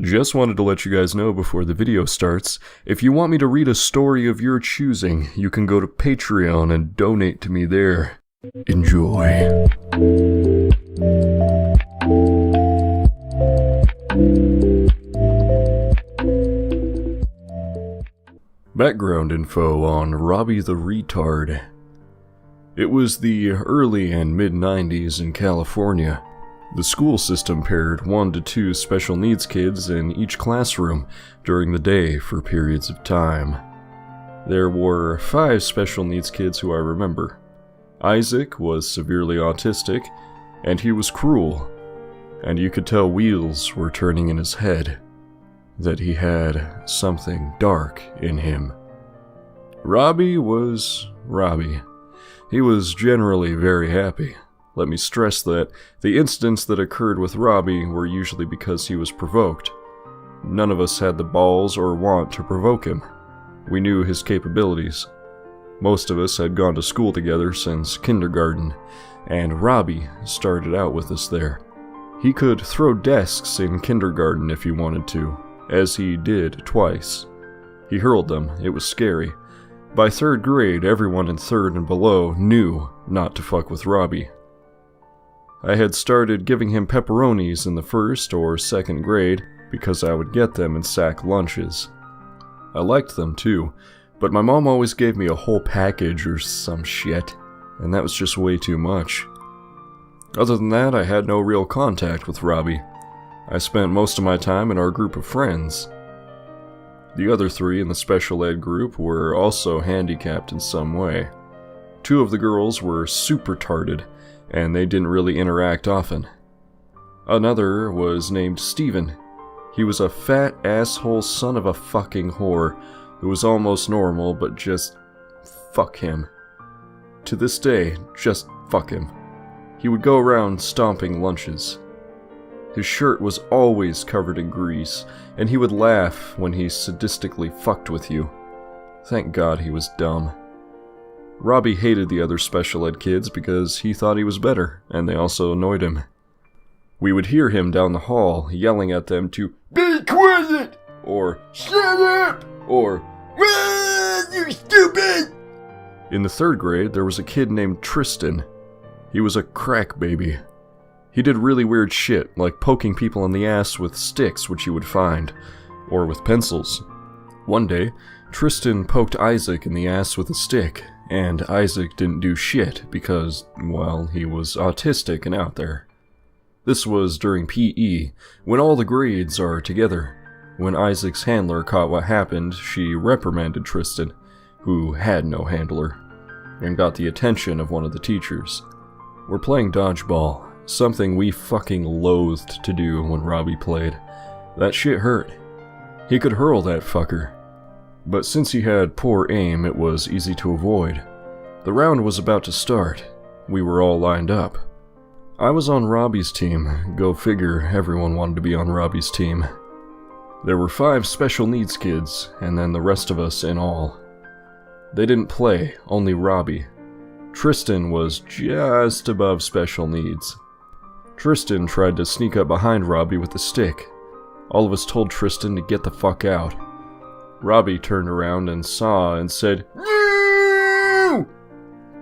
Just wanted to let you guys know before the video starts, if you want me to read a story of your choosing, you can go to Patreon and donate to me there. Enjoy. Background info on Robbie the Retard. It was the early and mid-90s in California. The school system paired 1 to 2 special needs kids in each classroom during the day for periods of time. There were 5 special needs kids who I remember. Isaac was severely autistic, and he was cruel, and you could tell wheels were turning in his head, that he had something dark in him. Robbie was Robbie. He was generally very happy. Let me stress that the incidents that occurred with Robbie were usually because he was provoked. None of us had the balls or want to provoke him. We knew his capabilities. Most of us had gone to school together since kindergarten, and Robbie started out with us there. He could throw desks in kindergarten if he wanted to, as he did twice. He hurled them. It was scary. By 3rd grade, everyone in 3rd and below knew not to fuck with Robbie. I had started giving him pepperonis in the 1st or 2nd grade because I would get them in sack lunches. I liked them too, but my mom always gave me a whole package or some shit, and that was just way too much. Other than that, I had no real contact with Robbie. I spent most of my time in our group of friends. The other 3 in the special ed group were also handicapped in some way. 2 of the girls were super retarded, and they didn't really interact often. Another was named Steven. He was a fat asshole son of a fucking whore who was almost normal, but just fuck him. To this day, just fuck him. He would go around stomping lunches. His shirt was always covered in grease, and he would laugh when he sadistically fucked with you. Thank God he was dumb. Robbie hated the other special ed kids because he thought he was better, and they also annoyed him. We would hear him down the hall yelling at them to "Be quiet!" or "Shut up!" or "You stupid!" In the 3rd grade, there was a kid named Tristan. He was a crack baby. He did really weird shit, like poking people in the ass with sticks which you would find, or with pencils. One day, Tristan poked Isaac in the ass with a stick, and Isaac didn't do shit because, well, he was autistic and out there. This was during PE, when all the grades are together. When Isaac's handler caught what happened, she reprimanded Tristan, who had no handler, and got the attention of one of the teachers. We're playing dodgeball, something we fucking loathed to do when Robbie played. That shit hurt. He could hurl that fucker. But since he had poor aim, it was easy to avoid. The round was about to start. We were all lined up. I was on Robbie's team. Go figure, everyone wanted to be on Robbie's team. There were 5 special needs kids, and then the rest of us in all. They didn't play, only Robbie. Tristan was just above special needs. Tristan tried to sneak up behind Robbie with a stick. All of us told Tristan to get the fuck out. Robbie turned around and saw and said, "No!"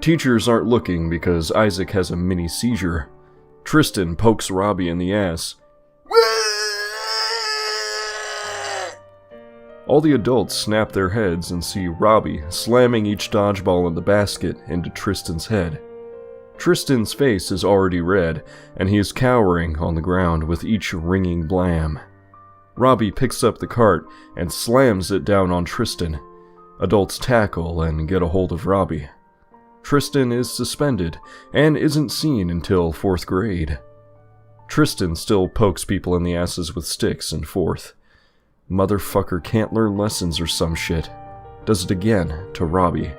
Teachers aren't looking because Isaac has a mini seizure. Tristan pokes Robbie in the ass. All the adults snap their heads and see Robbie slamming each dodgeball in the basket into Tristan's head. Tristan's face is already red, and he is cowering on the ground with each ringing blam. Robbie picks up the cart and slams it down on Tristan. Adults tackle and get a hold of Robbie. Tristan is suspended and isn't seen until 4th grade. Tristan still pokes people in the asses with sticks in 4th. Motherfucker can't learn lessons or some shit. Does it again to Robbie.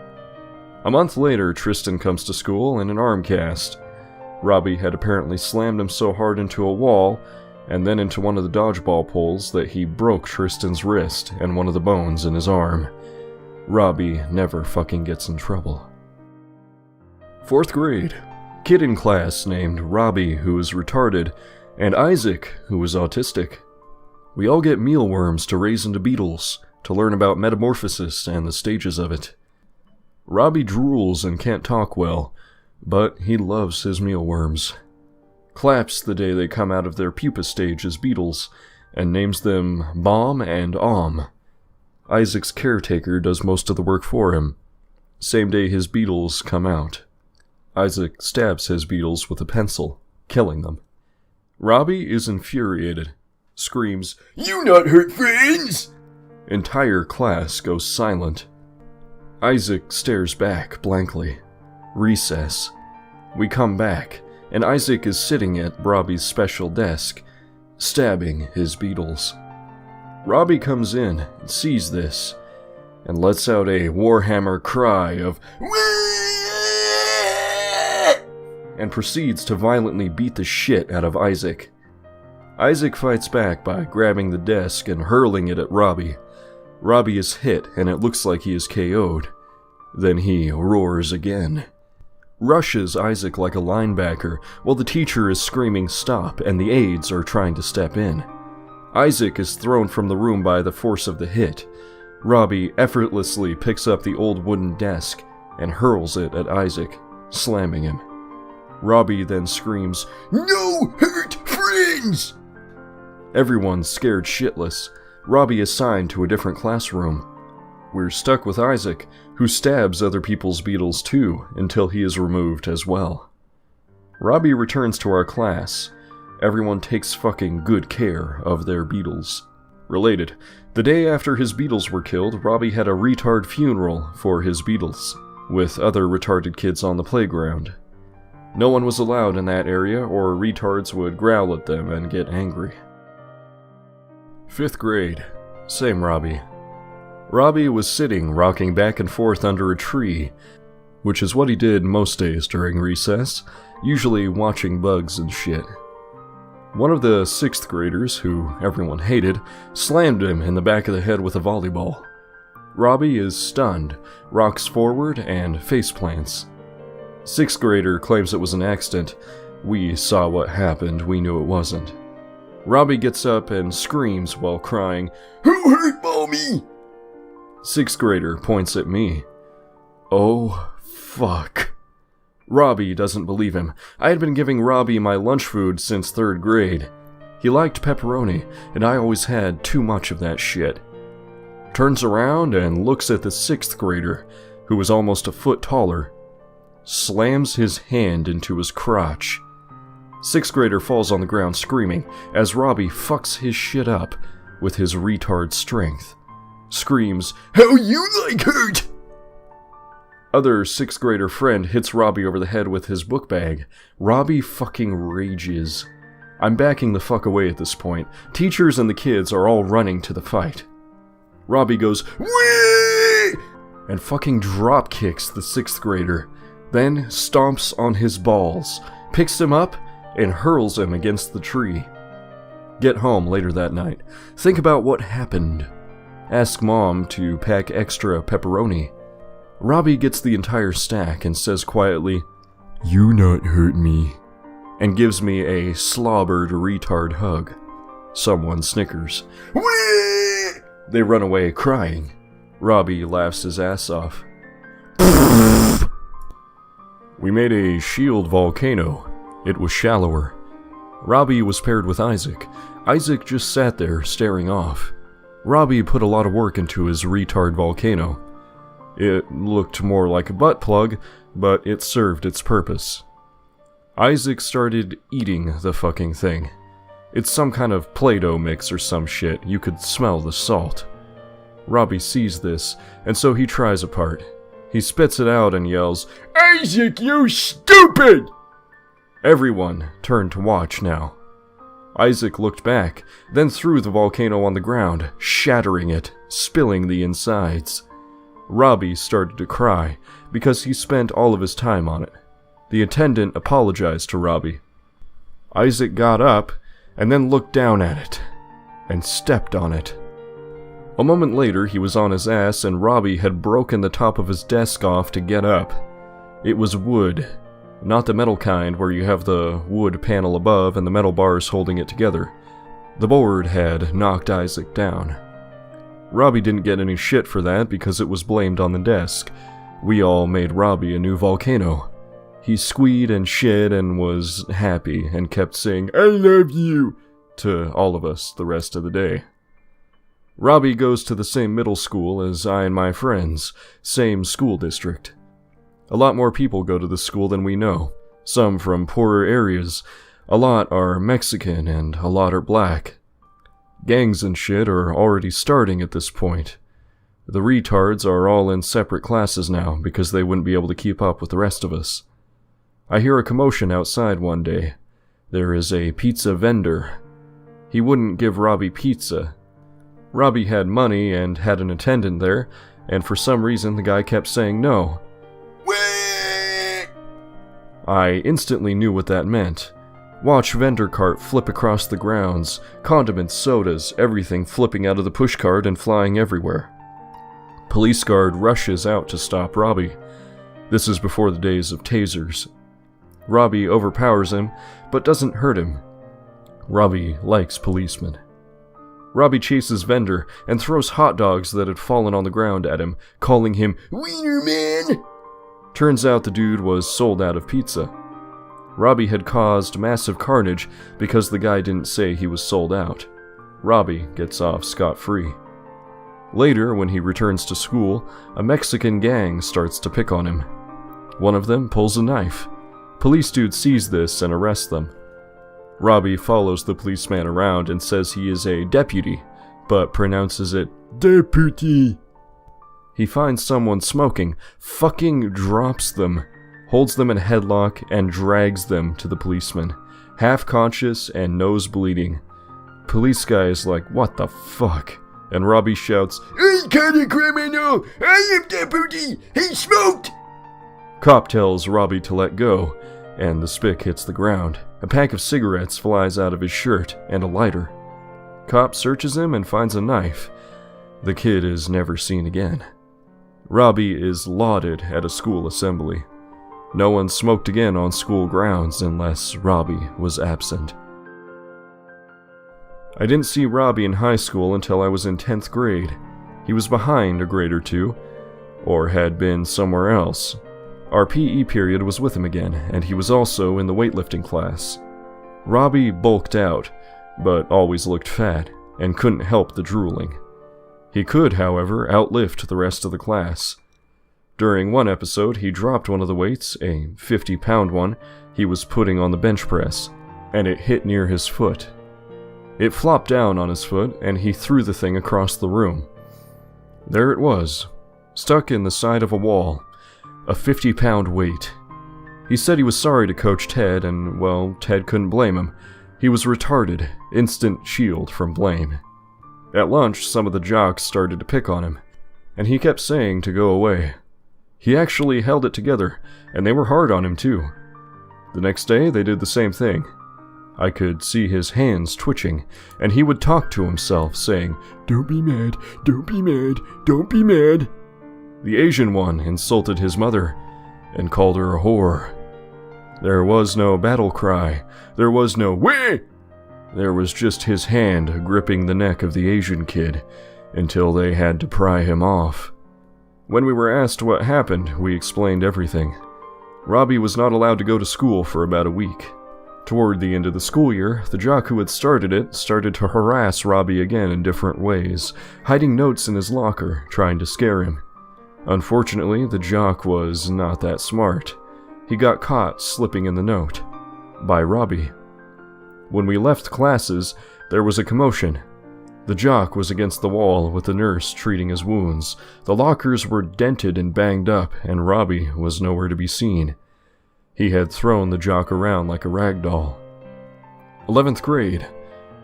A month later, Tristan comes to school in an arm cast. Robbie had apparently slammed him so hard into a wall and then into one of the dodgeball poles that he broke Tristan's wrist and one of the bones in his arm. Robbie never fucking gets in trouble. 4th grade. Kid in class named Robbie who was retarded, and Isaac who was autistic. We all get mealworms to raise into beetles, to learn about metamorphosis and the stages of it. Robbie drools and can't talk well, but he loves his mealworms. Claps the day they come out of their pupa stage as beetles, and names them Bomb and Om. Isaac's caretaker does most of the work for him. Same day his beetles come out. Isaac stabs his beetles with a pencil, killing them. Robbie is infuriated, screams, "You not hurt friends!" Entire class goes silent. Isaac stares back blankly. Recess. We come back, and Isaac is sitting at Robbie's special desk, stabbing his beetles. Robbie comes in, sees this, and lets out a Warhammer cry of "Wee!" and proceeds to violently beat the shit out of Isaac. Isaac fights back by grabbing the desk and hurling it at Robbie. Robbie is hit, and it looks like he is KO'd. Then he roars again. Rushes Isaac like a linebacker, while the teacher is screaming stop and the aides are trying to step in. Isaac is thrown from the room by the force of the hit. Robbie effortlessly picks up the old wooden desk and hurls it at Isaac, slamming him. Robbie then screams, "No hurt friends!" Everyone's scared shitless. Robbie is signed to a different classroom. We're stuck with Isaac, who stabs other people's beetles too, until he is removed as well. Robbie returns to our class. Everyone takes fucking good care of their beetles. Related, the day after his beetles were killed, Robbie had a retard funeral for his beetles, with other retarded kids on the playground. No one was allowed in that area, or retards would growl at them and get angry. 5th grade. Same Robbie. Robbie was sitting, rocking back and forth under a tree, which is what he did most days during recess, usually watching bugs and shit. One of the 6th graders, who everyone hated, slammed him in the back of the head with a volleyball. Robbie is stunned, rocks forward, and faceplants. 6th grader claims it was an accident. We saw what happened, we knew it wasn't. Robbie gets up and screams while crying, "Who hurt mommy?" 6th grader points at me. Oh, fuck. Robbie doesn't believe him. I had been giving Robbie my lunch food since 3rd grade. He liked pepperoni, and I always had too much of that shit. Turns around and looks at the 6th grader, who was almost a foot taller. Slams his hand into his crotch. 6th grader falls on the ground screaming, as Robbie fucks his shit up with his retard strength. Screams, "How you like hurt?" Other 6th grader friend hits Robbie over the head with his book bag. Robbie fucking rages. I'm backing the fuck away at this point. Teachers and the kids are all running to the fight. Robbie goes, "Wee!" and fucking drop kicks the 6th grader, then stomps on his balls, picks him up, and hurls him against the tree. Get home later that night. Think about what happened. Ask Mom to pack extra pepperoni. Robbie gets the entire stack and says quietly, "You not hurt me," and gives me a slobbered retard hug. Someone snickers. Whee! They run away crying. Robbie laughs his ass off. We made a shield volcano. It was shallower. Robbie was paired with Isaac. Isaac just sat there staring off. Robbie put a lot of work into his retard volcano. It looked more like a butt plug, but it served its purpose. Isaac started eating the fucking thing. It's some kind of Play-Doh mix or some shit. You could smell the salt. Robbie sees this, and so he tries a part. He spits it out and yells, "Isaac, you stupid!" Everyone turned to watch now. Isaac looked back, then threw the volcano on the ground, shattering it, spilling the insides. Robbie started to cry, because he spent all of his time on it. The attendant apologized to Robbie. Isaac got up, and then looked down at it, and stepped on it. A moment later, he was on his ass, and Robbie had broken the top of his desk off to get up. It was wood. Not the metal kind where you have the wood panel above and the metal bars holding it together. The board had knocked Isaac down. Robbie didn't get any shit for that because it was blamed on the desk. We all made Robbie a new volcano. He squeed and shit and was happy and kept saying, "I love you," to all of us the rest of the day. Robbie goes to the same middle school as I and my friends, same school district. A lot more people go to the school than we know, some from poorer areas. A lot are Mexican and a lot are black. Gangs and shit are already starting at this point. The retards are all in separate classes now because they wouldn't be able to keep up with the rest of us. I hear a commotion outside one day. There is a pizza vendor. He wouldn't give Robbie pizza. Robbie had money and had an attendant there, and for some reason the guy kept saying no. I instantly knew what that meant. Watch vendor cart flip across the grounds, condiments, sodas, everything flipping out of the pushcart and flying everywhere. Police guard rushes out to stop Robbie. This is before the days of tasers. Robbie overpowers him, but doesn't hurt him. Robbie likes policemen. Robbie chases vendor and throws hot dogs that had fallen on the ground at him, calling him "Wiener Man!" Turns out the dude was sold out of pizza. Robbie had caused massive carnage because the guy didn't say he was sold out. Robbie gets off scot-free. Later, when he returns to school, a Mexican gang starts to pick on him. One of them pulls a knife. Police dude sees this and arrests them. Robbie follows the policeman around and says he is a deputy, but pronounces it deputy. He finds someone smoking, fucking drops them, holds them in a headlock, and drags them to the policeman, half conscious and nose bleeding. Police guy is like, "What the fuck?" And Robbie shouts, "I caught a criminal! I am deputy! He smoked!" Cop tells Robbie to let go, and the spick hits the ground. A pack of cigarettes flies out of his shirt, and a lighter. Cop searches him and finds a knife. The kid is never seen again. Robbie is lauded at a school assembly. No one smoked again on school grounds unless Robbie was absent. I didn't see Robbie in high school until I was in 10th grade. He was behind a grade or two, or had been somewhere else. Our PE period was with him again, and he was also in the weightlifting class. Robbie bulked out, but always looked fat, and couldn't help the drooling. He could, however, outlift the rest of the class. During one episode, he dropped one of the weights, a 50-pound one, he was putting on the bench press, and it hit near his foot. It flopped down on his foot, and he threw the thing across the room. There it was, stuck in the side of a wall. A 50-pound weight. He said he was sorry to Coach Ted, and, well, Ted couldn't blame him. He was retarded, instant shield from blame. At lunch, some of the jocks started to pick on him, and he kept saying to go away. He actually held it together, and they were hard on him too. The next day, they did the same thing. I could see his hands twitching, and he would talk to himself, saying, "Don't be mad, don't be mad, don't be mad." The Asian one insulted his mother and called her a whore. There was no battle cry. There was no "Weh!" There was just his hand gripping the neck of the Asian kid until they had to pry him off. When we were asked what happened, we explained everything. Robbie was not allowed to go to school for about a week. Toward the end of the school year, the jock who had started it started to harass Robbie again in different ways, hiding notes in his locker, trying to scare him. Unfortunately, the jock was not that smart. He got caught slipping in the note. By Robbie. When we left classes, there was a commotion. The jock was against the wall with the nurse treating his wounds. The lockers were dented and banged up, and Robbie was nowhere to be seen. He had thrown the jock around like a rag doll. 11th grade.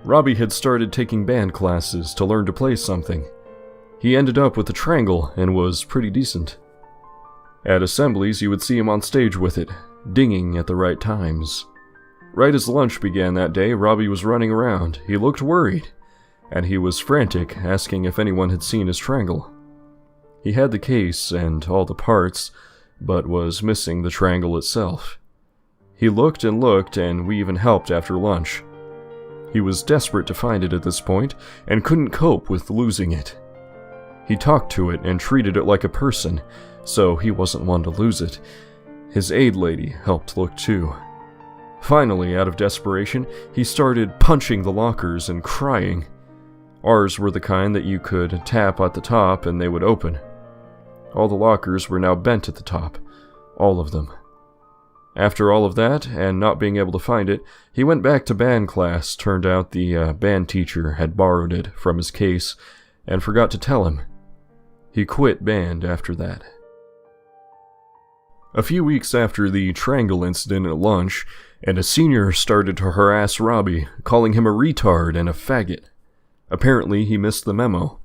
Robbie had started taking band classes to learn to play something. He ended up with a triangle and was pretty decent. At assemblies, you would see him on stage with it, dinging at the right times. Right as lunch began that day, Robbie was running around. He looked worried, and he was frantic, asking if anyone had seen his triangle. He had the case and all the parts, but was missing the triangle itself. He looked and looked, and we even helped after lunch. He was desperate to find it at this point and couldn't cope with losing it. He talked to it and treated it like a person, so he wasn't one to lose it. His aide lady helped look too. Finally, out of desperation, he started punching the lockers and crying. Ours were the kind that you could tap at the top and they would open. All the lockers were now bent at the top. All of them. After all of that, and not being able to find it, he went back to band class. Turned out the band teacher had borrowed it from his case and forgot to tell him. He quit band after that. A few weeks after the triangle incident at lunch, and a senior started to harass Robbie, calling him a retard and a faggot. Apparently, he missed the memo.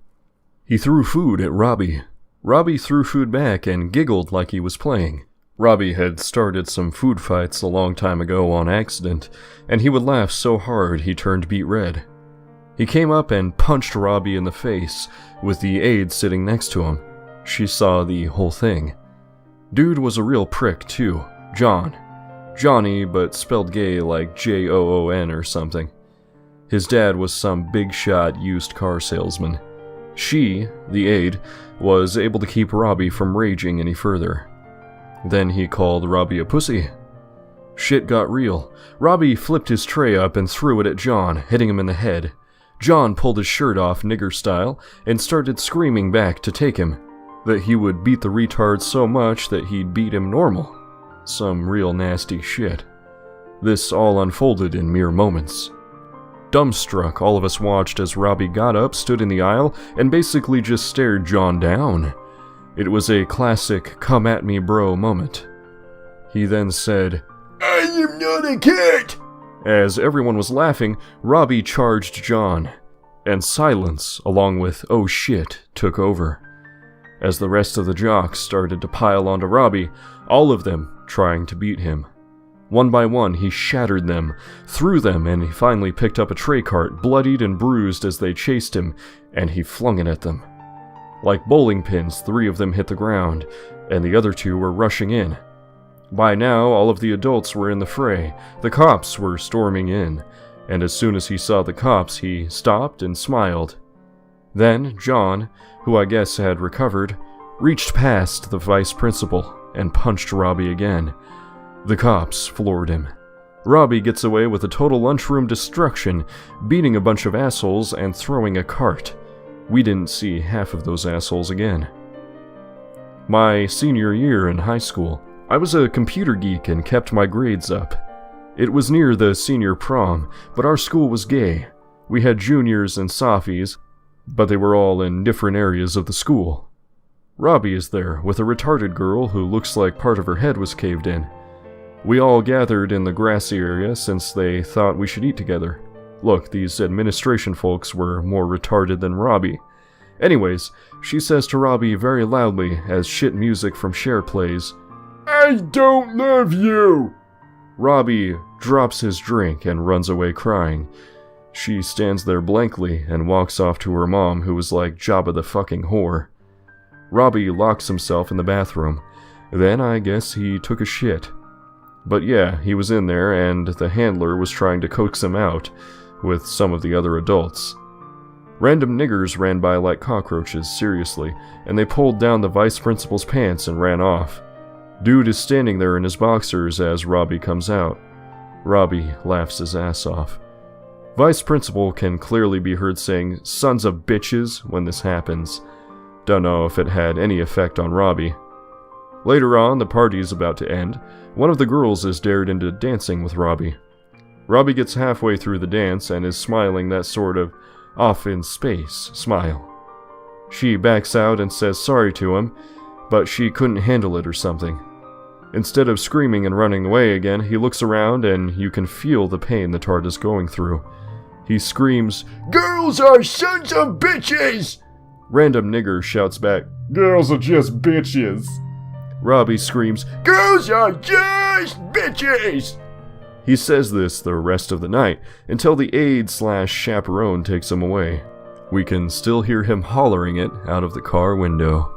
He threw food at Robbie. Robbie threw food back and giggled like he was playing. Robbie had started some food fights a long time ago on accident, and he would laugh so hard he turned beet red. He came up and punched Robbie in the face, with the aide sitting next to him. She saw the whole thing. Dude was a real prick too. John. Johnny, but spelled gay like Joon or something. His dad was some big shot used car salesman. She, the aide, was able to keep Robbie from raging any further. Then he called Robbie a pussy. Shit got real. Robbie flipped his tray up and threw it at John, hitting him in the head. John pulled his shirt off nigger style and started screaming back to take him, that he would beat the retard so much that he'd beat him normal. Some real nasty shit. This all unfolded in mere moments. Dumbstruck, all of us watched as Robbie got up, stood in the aisle, and basically just stared John down. It was a classic come at me bro moment. He then said, "I am not a cat!" As everyone was laughing, Robbie charged John, and silence, along with "oh shit," took over. As the rest of the jocks started to pile onto Robbie, all of them trying to beat him. One by one, he shattered them, threw them, and he finally picked up a tray cart, bloodied and bruised as they chased him, and he flung it at them. Like bowling pins, 3 of them hit the ground, and the other 2 were rushing in. By now, all of the adults were in the fray. The cops were storming in, and as soon as he saw the cops, he stopped and smiled. Then, John, who I guess had recovered, reached past the vice principal and punched Robbie again. The cops floored him. Robbie gets away with a total lunchroom destruction, beating a bunch of assholes and throwing a cart. We didn't see half of those assholes again. My senior year in high school, I was a computer geek and kept my grades up. It was near the senior prom, but our school was gay. We had juniors and sophies, but they were all in different areas of the school. Robbie is there with a retarded girl who looks like part of her head was caved in. We all gathered in the grassy area since they thought we should eat together. Look, these administration folks were more retarded than Robbie. Anyways, she says to Robbie very loudly as shit music from Cher plays, "I don't love you!" Robbie drops his drink and runs away crying. She stands there blankly and walks off to her mom, who was like Jabba the fucking whore. Robbie locks himself in the bathroom. Then I guess he took a shit. But yeah, he was in there and the handler was trying to coax him out with some of the other adults. Random niggers ran by like cockroaches, seriously, and they pulled down the vice principal's pants and ran off. Dude is standing there in his boxers as Robbie comes out. Robbie laughs his ass off. Vice principal can clearly be heard saying, "Sons of bitches," when this happens. Don't know if it had any effect on Robbie. Later on, the party is about to end. One of the girls is dared into dancing with Robbie. Robbie gets halfway through the dance and is smiling that sort of off in space smile. She backs out and says sorry to him, but she couldn't handle it or something. Instead of screaming and running away again, he looks around and you can feel the pain the tart is going through. He screams, "Girls are sons of bitches!" Random nigger shouts back, "Girls are just bitches." Robbie screams, "Girls are just bitches!" He says this the rest of the night, until the aide/chaperone takes him away. We can still hear him hollering it out of the car window.